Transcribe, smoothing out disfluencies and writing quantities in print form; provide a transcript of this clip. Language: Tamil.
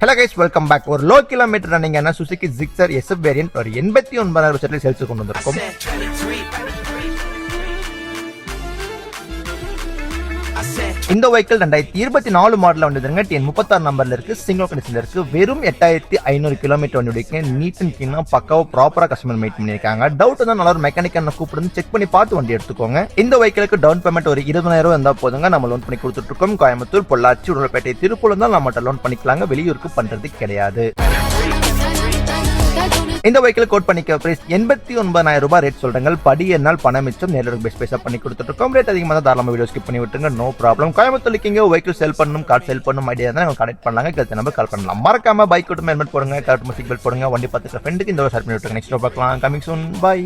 Hello guys, welcome back. ஒரு low kilometer running ஆன Suzuki Gixxer SF variant ஒரு 89,000 செட்டில் சேல்ஸ் கொண்டு வந்திருக்கோம். இந்த வெஹிக்கிள் 2024 மாடல்ல வந்துதுங்க. TN 36 நம்பர்ல இருக்கு. சிங்கிள் கண்டிஷன்ல இருக்கு. வெறும் 8500 கிலோமீட்டர் வந்து ஓடிருக்கு. நீட் அண்ட் கிளீனா பக்காவா ப்ராப்பரா கஸ்டமர் மேட் பண்ணிருக்காங்க. டவுட் இருந்தா நல்ல ஒரு மெக்கானிக்கை கூப்பிட்டு செக் பண்ணி பார்த்து வண்டி எடுத்துக்கோங்க. இந்த வெஹிக்கிளுக்கு டவுன் பேமெண்ட் ஒரு 20,000 இருந்தா போதுங்க. நம்ம லோன் பண்ணி கொடுத்துட்டு இருக்கோம். கோயம்புத்தூர், பொள்ளாச்சி, உடுமல்பேட்டை, திருப்பூர் தான் நம்மகிட்ட லோன் பண்ணிக்கலாங்க. வெளியூருக்கு பண்றது கிடையாது. இந்த வெஹிக்கிள் கோட் பண்ணிக்க பிரைஸ் 89,000 ரூபாய் ரேட் சொல்றாங்க. படி என்னால் பணம் மிச்சம் நேரில் பெஸ்ட் பைசா பண்ணி கொடுத்துட்டு இருக்கோம். ரேட் அதிகமாக தான் தாராளமாக வீடியோ ஸ்கிப் பண்ணி விட்டுருங்க. No problem. கோயம்புத்தூர் இருக்கீங்க, வெஹிக்கிள் செல் பண்ணணும், கார் செல் பண்ணணும் ஐடியா தான் கனெக்ட் பண்ணலாங்க. கழுத்து நம்பர் கால் பண்ணலாம். மறக்காம பைக் ஓட்டும் ஹெல்மெட் போடுங்க, கரெக்ட் சீட் பெல்ட் போடுங்க. வண்டி பார்த்துக்க ஃப்ரெண்டுக்கு இந்த ஒரு ஷேர் பண்ணி விட்டுருங்க. நெக்ஸ்ட் பார்க்கலாம். Coming soon. பை.